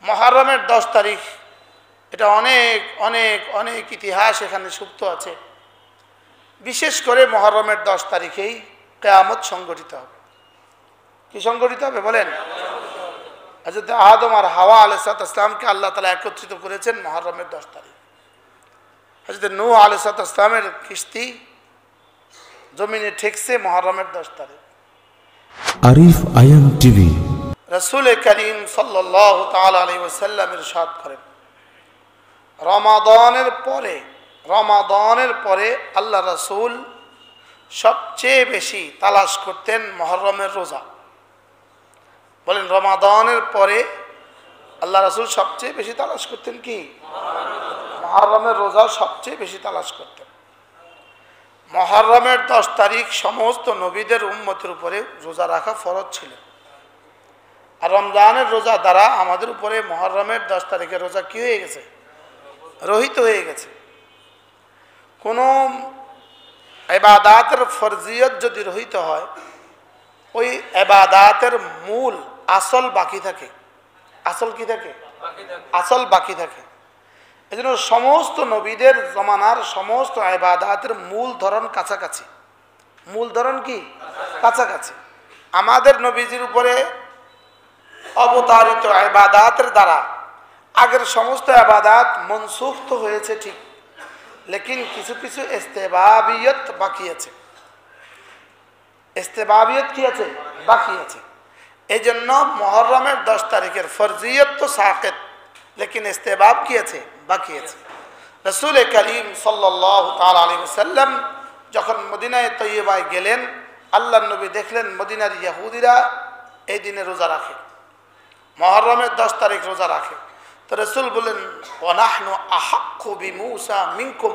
মুহররমের 10 তারিখ এটা অনেক অনেক অনেক ইতিহাস এখানে সুপ্ত আছে। বিশেষ করে মুহররমের 10 তারিখেই কিয়ামত সংঘটিত হবে। কি সংঘটিত হবে বলেন? হযরত আদম আর হাওয়া আলাইহিস সালামকে আল্লাহ তাআলা একত্রিত করেছেন মুহররমের 10 তারিখ। হযরত নূহ আলাইহিস সালামের কিস্তি জমিনে ঠেকছে মুহররমের 10 তারিখ। আরিফ আয়াম টিভি। রাসূল করিম সাল্লাল্লাহু তাআলা আলাইহি ওয়াসাল্লাম ইরশাদ করেন, রমাদানের পরে আল্লাহ রাসূল সবচেয়ে বেশি তালাশ করতেন মুহররমের রোজা। বলেন, রমাদানের পরে আল্লাহ রাসূল সবচেয়ে বেশি তালাশ করতেন কি? মুহররমের রোজা সবচেয়ে বেশি তালাশ করতেন। মুহররমের 10 তারিখ সমস্ত নবীদের উম্মতের উপরে রোজা রাখা ফরজ ছিল। আর রমজানের রোজা দ্বারা আমাদের উপরে মুহররমের 10 তারিখের রোজা কি হয়ে গেছে? রহিত হয়ে গেছে। কোনো ইবাদাতের ফরজিয়ত যদি রহিত হয়, ওই ইবাদাতের মূল আসল বাকি থাকে। আসল কি থাকে? আসল বাকি থাকে। এজন্য সমস্ত নবীদের জমানার সমস্ত ইবাদাতের মূল ধরন কাছাকাছি। মূল ধরন কি? কাছাকাছি। আমাদের নবীজির উপরে অবতারিত ইবাদাতের দ্বারা আগের সমস্ত ইবাদাত মনসুখ তো হয়েছে ঠিক, লেকিন কিছু কিছু ইস্তেবাবিয়ত বাকি আছে। ইস্তেবাবিয়ত কি আছে? বাকি আছে। এই জন্য মুহররমের 10 তারিখের ফরজিয়ত তো সাকিত, লেকিন ইস্তেবাব কি আছে? বাকি আছে। রাসূল করিম সাল্লাল্লাহু তাআলা আলাইহি ওয়াসাল্লাম যখন মদিনায়ে তয়্যিবায় গেলেন, আল্লাহর নবী দেখলেন মদিনার ইহুদিরা এই দিনে রোজা রাখে, মুহররমের 10 তারিখ রোজা রাখে। তো রাসূল বলেন, ওয়া নাহনু আহাক্কু বিমূসা মিনকুম,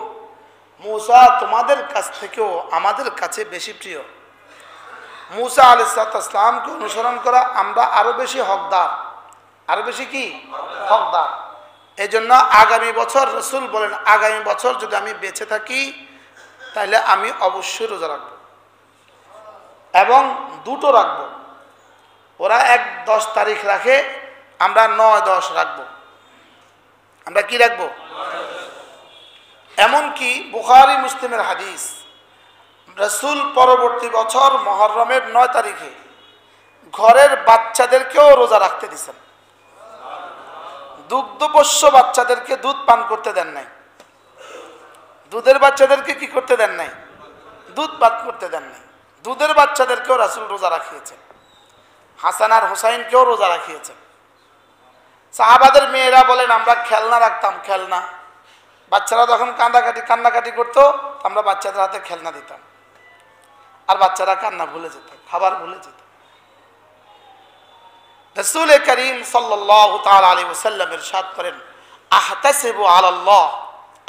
মূসা তোমাদের কাছ থেকেও আমাদের কাছে বেশি প্রিয়। মূসা আলাইহিস সালামকে অনুসরণ করা আমরা আরো বেশি হকদার। আরো বেশি কি? হকদার। এই জন্য আগামী বছর রাসূল বলেন, আগামী বছর যদি আমি বেঁচে থাকি তাহলে আমি অবশ্যই রোজা রাখব, এবং দুটো রাখব। ওরা 1-10 তারিখ রাখে, আমরা 9-10 রাখব। আমরা কি রাখব? এমনকি বুখারী মুসলিমের হাদিস, রাসূল পরবর্তী বছর মুহররমের 9 তারিখে ঘরের বাচ্চাদেরকেও রোজা রাখতে দিয়েছেন। দুগ্ধপোষ্য বাচ্চাদেরকে দুধ পান করতে দেন নাই। দুধের বাচ্চাদেরকে কি করতে দেন নাই? দুধ পান করতে দেন নাই। দুধের বাচ্চাদেরকেও রাসূল রোজা রাখিয়েছেন। হাসান আর হুসাইনকেও রোজা রাখিয়েছেন। সাহাবাদের মেয়েরা বলেন, আমরা খেলনা রাখতাম, খেলনা। বাচ্চারা যখন কান্নাকাটি করতো, আমরা বাচ্চাদের হাতে খেলনা দিতাম, আর বাচ্চারা কান্না ভুলে যেত, খাবার ভুলে যেত। রাসূল করিম সাল্লাল্লাহু তাআলা আলাইহি ওয়াসাল্লাম ইরশাদ করেন, আহতাসিবু আলাল্লাহ,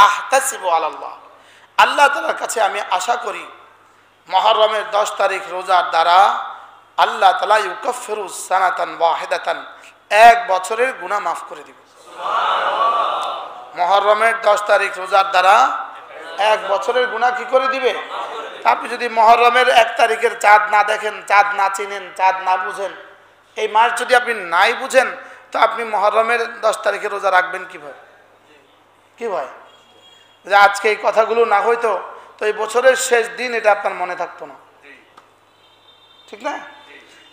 আহতাসিবু আলাল্লাহ, আল্লাহ তাআলার কাছে আমি আশা করি মুহররমের 10 তারিখ রোজার দ্বারা আল্লাহ তাআলা ইউকাফিরু সানাতান ওয়াহিদাতান, এক বছরের গুনাহ মাফ করে দিবেন। মুহররমের 10 তারিখ রোজার দ্বারা এক বছরের গুনাহ কি করে দিবে? আপনি যদি মুহররমের 1 তারিখের চাঁদ না দেখেন, চাঁদ না চিনেন, চাঁদ না বুঝেন, এই মাস যদি আপনি নাই বুঝেন, তো আপনি মুহররমের 10 তারিখে রোজা রাখবেন কিভাবে? কি ভাই, যে আজকে এই কথাগুলো না হইতো তো এই বছরের শেষ দিন এটা আপনার মনে থাকতো না, ঠিক না?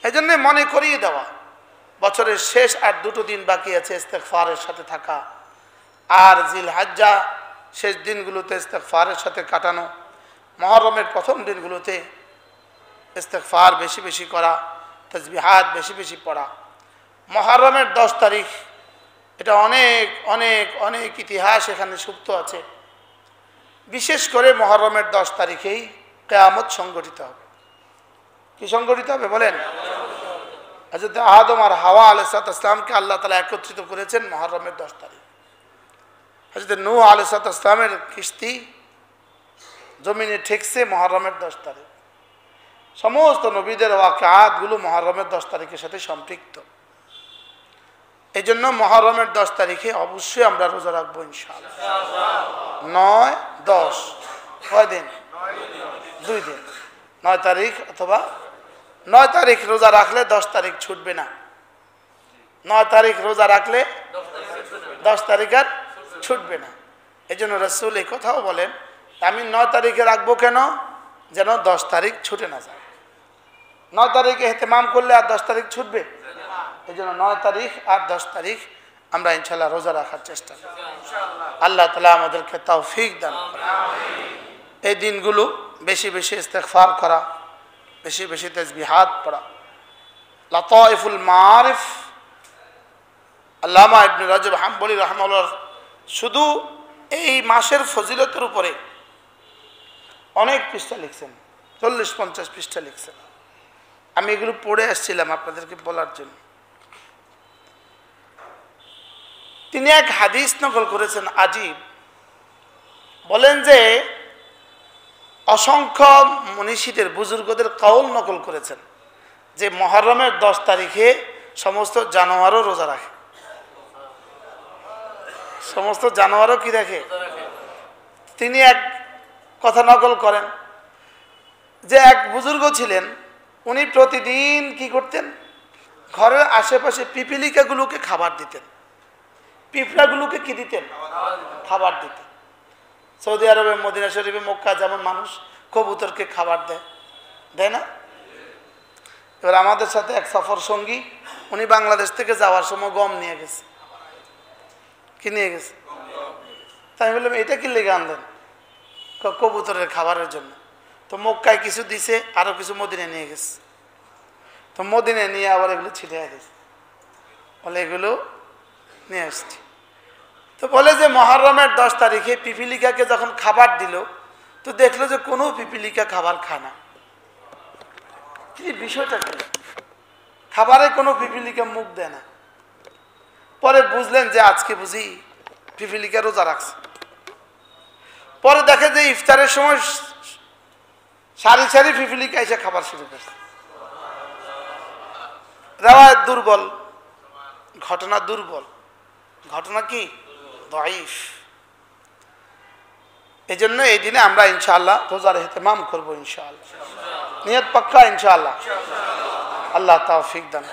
এই জন্য মনে করিয়ে দেওয়া, বছরের শেষ আর 2টো দিন বাকি আছে ইস্তেগফারের সাথে থাকা, আর জিলহজ্জা শেষ দিনগুলোতে ইস্তেগফারের সাথে কাটানো, মুহররমের প্রথম দিনগুলোতে ইস্তেগফার বেশি বেশি করা, তাসবিহাত বেশি বেশি পড়া। মুহররমের 10 তারিখ এটা অনেক অনেক অনেক ইতিহাস এখানে সুপ্ত আছে। বিশেষ করে মুহররমের 10 তারিখেই কিয়ামত সংঘটিত হবে। কি সংঘটিত হবে বলেন? হযরত আদম আর হাওয়া আলাইহিস সালামকে আল্লাহ তাআলা একত্রিত করেছেন মুহররমের 10 তারিখ। হযরত নূহ আলাইহিস সালামের কিস্তি জমিনে ঠেকছে মুহররমের 10 তারিখ। সমস্ত নবীদের ওয়াকিয়াতগুলো মুহররমের 10 তারিখের সাথে সম্পৃক্ত। এই জন্য মুহররমের 10 তারিখে অবশ্যই আমরা রোজা রাখবো ইনশাআল্লাহ। 9-10 কয় দিন? 2 দিন। 9 তারিখ অথবা 9 তারিখ রোজা রাখলে 10 তারিখ ছুটবে না। 9 তারিখ রোজা রাখলে 10 তারিখ আর ছুটবে না। এই জন্য রাসূল এই কথাও বলেন আমি 9 তারিখে রাখবো কেন, যেন 10 তারিখ ছুটে না যায়। 9 তারিখে ইহতিমাম করলে আর 10 তারিখ ছুটবে? এই জন্য 9 তারিখ আর 10 তারিখ আমরা ইনশাআল্লাহ রোজা রাখার চেষ্টা করব। আল্লাহ তাআলা আমাদেরকে তৌফিক দান করুন। এই দিনগুলো বেশি বেশি ইস্তিগফার করা, বেশি বেশি তাসবিহাত পড়া। লাতাইফুল মারিফ আল্লামা ইবনে রাজব হাম্বলি রাহমাহুল্লাহ শুধু এই মাসের ফজিলতের উপরে অনেক পৃষ্ঠা লিখছেন, 40-50 পৃষ্ঠা লিখছেন। আমি এগুলো পড়ে আসছিলাম আপনাদেরকে বলার জন্য। তিনি এক হাদিস নকল করেছেন আজীব, বলেন যে অসংখ্য মনীষীদের বুজুর্গদের কওল নকল করেছেন যে মুহররমের 10 তারিখে সমস্ত জানোয়ারও রোজা রাখে। সমস্ত জানোয়ারও কি রাখে? তিনি এক কথা নকল করেন যে এক বুজুর্গ ছিলেন, উনি প্রতিদিন কি করতেন, ঘরের আশেপাশে পিপিলিকাগুলোকে খাবার দিতেন। পিঁপড়াগুলোকে কি দিতেন? খাবার দিতেন। সৌদি আরবে, মদিনা শরীফে, মক্কা যেমন মানুষ কবুতরকে খাবার দেয়, দেয় না? এবার আমাদের সাথে এক সফর সঙ্গী, উনি বাংলাদেশ থেকে যাওয়ার সময় গম নিয়ে গেছে। কি নিয়ে গেছে? তাই আমি বললাম এটা কি লেগে আনলেন? কবুতরের খাবারের জন্য। তো মক্কায় কিছু দিছে, আরো কিছু মদিনায় নিয়ে গেছে। তো মদিনায় নিয়ে আবার এগুলো ছিটে গেছে, বলে এগুলো নিয়ে আসছি। তো বলে যে মুহররমের 10 তারিখে পিপিলিকাকে যখন খাবার দিল, তো দেখলো যে কোনো পিপিলিকা খাবার খায় না। কি বিষয়টা কি? খাবারে কোনো পিপিলিকা মুখ দেয় না। পরে বুঝলেন যে আজকে বুঝি পিপিলিকা রোজা রাখছে। পরে দেখে যে ইফতারের সময় সারি সারি পিপিলিকা এসে খাবার শুরু করছে। রিওয়ায়াত দুর্বল, ঘটনা দুর্বল, ঘটনা কি দাঈফ। এই জন্য এই দিনে আমরা ইনশাআল্লাহ রোজার ইহতিমাম করবো ইনশাআল্লাহ। নিয়ত পাক্কা ইনশাআল্লাহ। আল্লাহ তৌফিক দান।